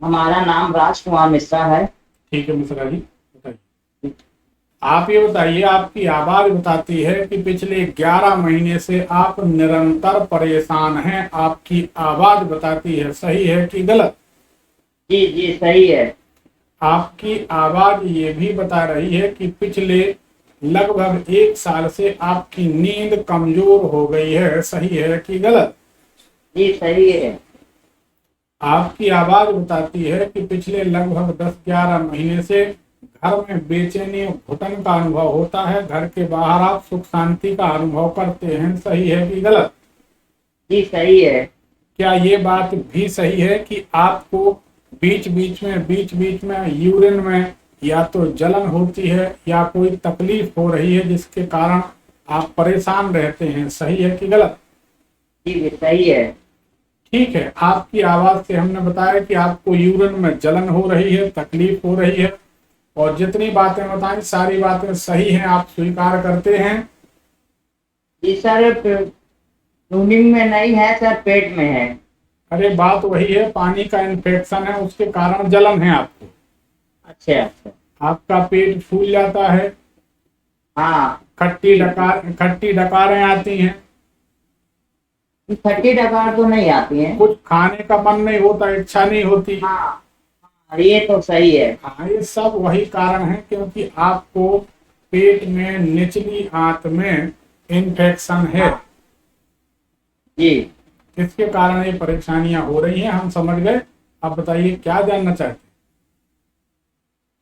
हमारा नाम राजकुमार मिश्रा है। ठीक है मिश्रा जी, बताइए। आप ये बताइए, आपकी आवाज बताती है कि पिछले 11 महीने से आप निरंतर परेशान हैं। आपकी आवाज बताती है, सही है कि गलत? जी जी सही है। आपकी आवाज ये भी बता रही है कि पिछले लगभग 1 साल से आपकी नींद कमजोर हो गई है, सही है कि गलत? जी सही है। आपकी आवाज बताती है कि पिछले लगभग 10-11 महीने से घर में बेचैनी और घुटन का अनुभव होता है। घर के बाहर आप सुख शांति का अनुभव करते हैं, सही है कि गलत? जी सही है। क्या ये बात भी सही है कि आपको बीच बीच में यूरिन में या तो जलन होती है या कोई तकलीफ हो रही है जिसके कारण आप परेशान रहते हैं, सही है कि गलत? जी सही है। ठीक है, आपकी आवाज से हमने बताया कि आपको यूरिन में जलन हो रही है, तकलीफ हो रही है, और जितनी बातें बताई सारी बातें सही हैं, आप स्वीकार करते हैं। जी सर, ट्यूनिंग में नहीं है सर, पेट में है। अरे बात वही है, पानी का इन्फेक्शन है, उसके कारण जलन है आपको। अच्छा अच्छा। आपका पेट फूल जाता है, हाँ। जी खट्टी डकारें आती हैं, जी, खट्टी डकार तो नहीं आती है। कुछ खाने का मन नहीं होता, इच्छा नहीं होती। हाँ हाँ, ये तो सही है। हाँ, ये सब वही कारण है क्योंकि आपको पेट में निचली आंत में इन्फेक्शन है। हाँ जी। इसके कारण ये परेशानियां हो रही हैं, हम समझ गए। अब बताइए क्या जानना चाहते हैं?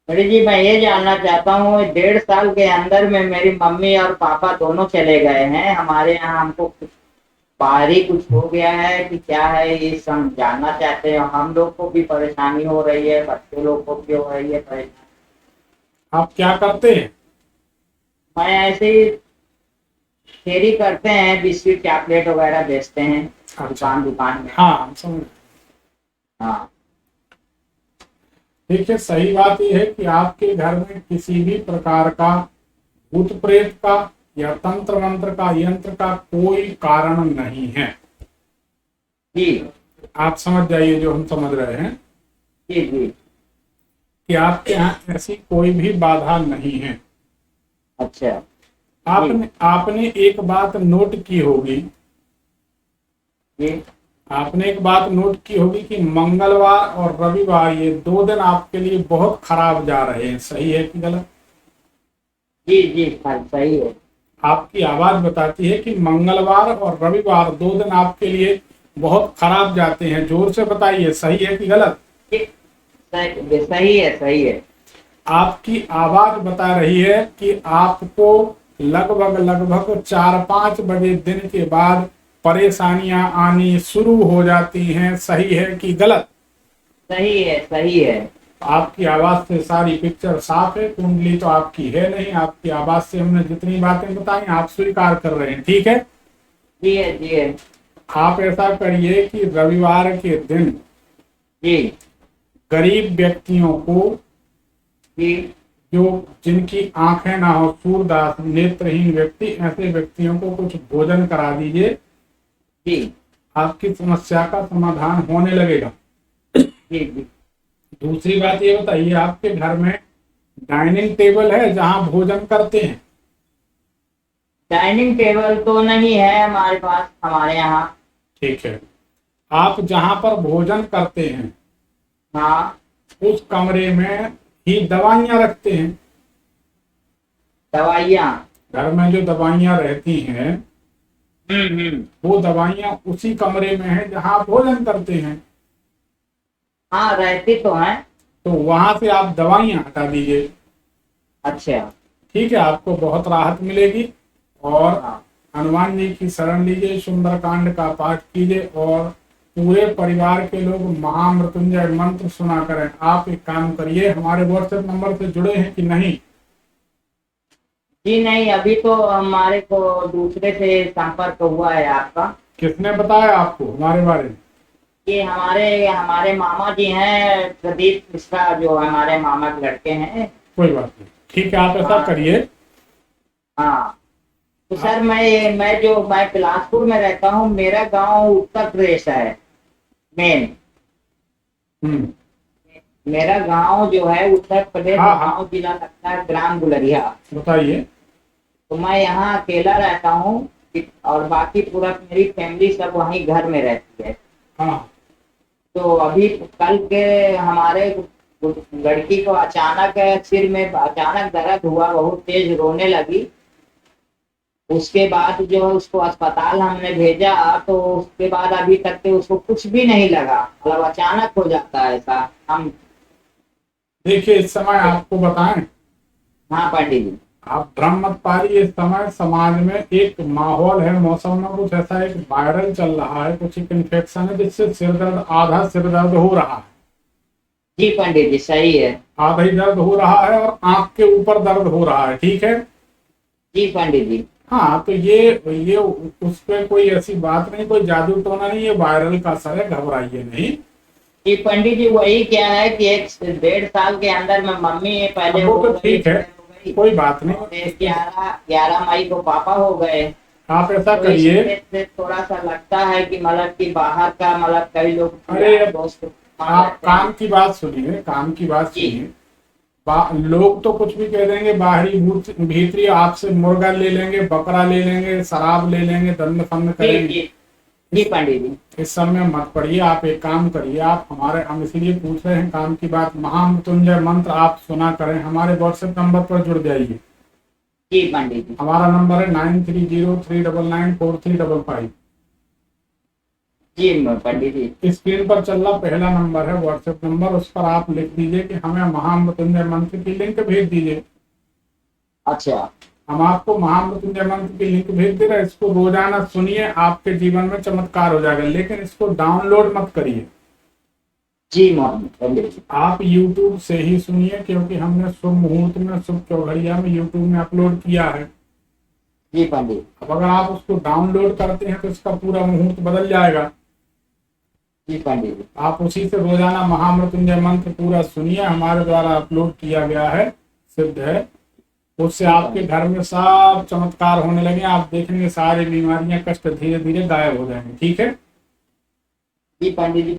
अरे जी, मैं ये जानना चाहता हूँ, 1.5 साल के अंदर में मेरी मम्मी और पापा दोनों चले गए हैं हमारे यहाँ। हमको कुछ बाहरी कुछ हो गया है कि क्या है, ये सब जानना चाहते हैं। हम लोग को भी परेशानी हो रही है, बच्चे लोग को भी हो रही है परेशानी। आप क्या करते हैं? मैं ऐसे ही फेरी करते हैं, बिस्किट चॉकलेट वगैरह बेचते हैं अच्छा। दुकान दुकान में। हाँ, हम समझ गए। हाँ। देखिए, सही बात यह है कि आपके घर में किसी भी प्रकार का भूत प्रेत का या तंत्र मंत्र का यंत्र का कोई कारण नहीं है। जी आप समझ जाइए जो हम समझ रहे हैं, जी जी। कि आपके यहाँ ऐसी कोई भी बाधा नहीं है। अच्छा। जी आपने आपने एक बात नोट की होगी, जी आपने एक बात नोट की होगी कि मंगलवार और रविवार ये 2 दिन आपके लिए बहुत खराब जा रहे हैं, सही है कि गलत? जी जी हाँ, सही है। आपकी आवाज बताती है कि मंगलवार और रविवार 2 दिन आपके लिए बहुत खराब जाते हैं। जोर से बताइए, सही है कि गलत? जी, सही है सही है। आपकी आवाज बता रही है कि आपको लगभग लगभग 4-5 बजे दिन के बाद परेशानियां आनी शुरू हो जाती हैं, सही है कि गलत? सही है सही है। आपकी आवाज से सारी पिक्चर साफ है, कुंडली तो आपकी है नहीं। आपकी आवाज से हमने जितनी बातें बताई आप स्वीकार कर रहे हैं, ठीक है। जी है जी है। आप ऐसा करिए कि रविवार के दिन जी गरीब व्यक्तियों को, जी जो जिनकी आंखें ना हो, सूरदास नेत्रहीन व्यक्ति, ऐसे व्यक्तियों को कुछ भोजन करा दीजिए। जी आपकी समस्या का समाधान होने लगेगा। जी जी। दूसरी बात ये बताइए, आपके घर में डाइनिंग टेबल है जहां भोजन करते हैं? डाइनिंग टेबल तो नहीं है हमारे पास, हमारे यहाँ। ठीक है। आप जहां पर भोजन करते हैं हाँ। उस कमरे में ही दवाइयां रखते हैं? दवाइयाँ। घर में जो दवाइयां रहती हैं हम्म। वो दवाइयां उसी कमरे में है जहां आप भोजन करते हैं। हाँ, रहती तो है। तो वहां से आप दवाइयां हटा दीजिए। अच्छा। ठीक है, आपको बहुत राहत मिलेगी। और हाँ। हनुमान जी की शरण लीजिए, सुंदरकांड का पाठ कीजिए, और पूरे परिवार के लोग महामृत्युंजय मंत्र सुना करें। आप एक काम करिए, हमारे व्हाट्सएप नंबर से जुड़े हैं कि नहीं? जी नहीं, अभी तो हमारे को दूसरे से संपर्क हुआ है आपका। किसने बताया आपको हमारे बारे में? ये हमारे हमारे मामा जी हैं, प्रदीप मिश्रा, जो हमारे मामा के लड़के हैं। कोई बात नहीं, ठीक है, आप ऐसा हाँ। करिए। हाँ। तो आप सर, मैं बिलासपुर में रहता हूँ, मेरा गांव उत्तर प्रदेश है मेन। हम्म मेरा गांव जो है उत्तर प्रदेश, हाँ हाँ, गांव जिला लगता है ग्राम गुलरिया। बताइए। तो मैं यहाँ अकेला रहता हूँ और बाकी पूरा मेरी फैमिली सब वहीं घर में रहती है। हाँ तो अभी कल के हमारे लड़की को अचानक सिर में अचानक दर्द हुआ, बहुत तेज रोने लगी। उसके बाद जो है उसको अस्पताल हमने भेजा, तो उसके बाद अभी तक के उसको कुछ भी नहीं लगा। मतलब अचानक हो जाता है ऐसा हम। देखिए, इस समय आपको बताएं, हाँ पंडित जी। आप भ्रम मत पाइए। इस समय समाज में एक माहौल है, मौसम में कुछ ऐसा एक वायरल चल रहा है, कुछ एक इन्फेक्शन है जिससे सिर दर्द, आधा सिर दर्द हो रहा है, जी पंडित जी सही है। आधा ही दर्द हो रहा है और आंख के ऊपर दर्द हो रहा है, ठीक है। जी पंडित जी। हाँ, तो ये उस पे कोई ऐसी बात नहीं, कोई जादू टोना नहीं, ये वायरल का असर है, घबराइए नहीं। जी पंडित जी, वही क्या है कि एक 1.5 साल के अंदर में मम्मी अब पहले वो हो तो गई, ठीक है, एक्सपायर हो गई। कोई बात नहीं। और 11 मई को पापा हो गए। आप ऐसा तो करिए, इसमें से थोड़ा सा लगता है कि मतलब कि बाहर का, मतलब कई लोग अरे यार दोस्त मान आप रहते काम हैं। की बात सुनिए, काम की बात जी सुनिए। लोग तो कुछ भी कह देंगे, बाहरी भूत भीतरी आपसे मुर्गा ले लेंगे, बकरा ले लेंगे, शराब ले लेंगे, दंड फंद जी करेंगे। जी। जी इस पंडित जी। इस सब में मत पड़िए। आप एक काम करिए, आप हमारे, हम इसीलिए पूछ रहे हैं काम की बात, महामृत्युंजय मंत्र आप सुना करें, हमारे व्हाट्सएप नंबर पर जुड़ जाइए। जी पंडित जी। हमारा नंबर है 9303994355। जी पंडित जी। स्क्रीन पर चल रहा पहला नंबर है व्हाट्सएप नंबर, उस पर आप लिख दीजिए कि हमें महामृत्युंजय मंत्र की लिंक भेज दीजिए। अच्छा। हम आपको महामृत्युंजय मंत्र की लिंक भेज दे रहे हैं, इसको रोजाना सुनिए, आपके जीवन में चमत्कार हो जाएगा। लेकिन इसको डाउनलोड मत करिए, जी पंडित जी। आप YouTube से ही सुनिए, क्योंकि हमने शुभ मुहूर्त में, शुभ चौघड़िया में YouTube में अपलोड किया है। जी पंडित। अब अगर आप उसको डाउनलोड करते हैं तो इसका पूरा मुहूर्त बदल जाएगा। जी पंडित जी। आप उसी से रोजाना महामृत्युंजय मंत्र पूरा सुनिए, हमारे द्वारा अपलोड किया गया है, सिद्ध है। उससे आपके घर में सब चमत्कार होने लगे, आप देखेंगे सारी बीमारियां, कष्ट धीरे धीरे गायब हो जाएंगे, ठीक है। जी पंडित जी।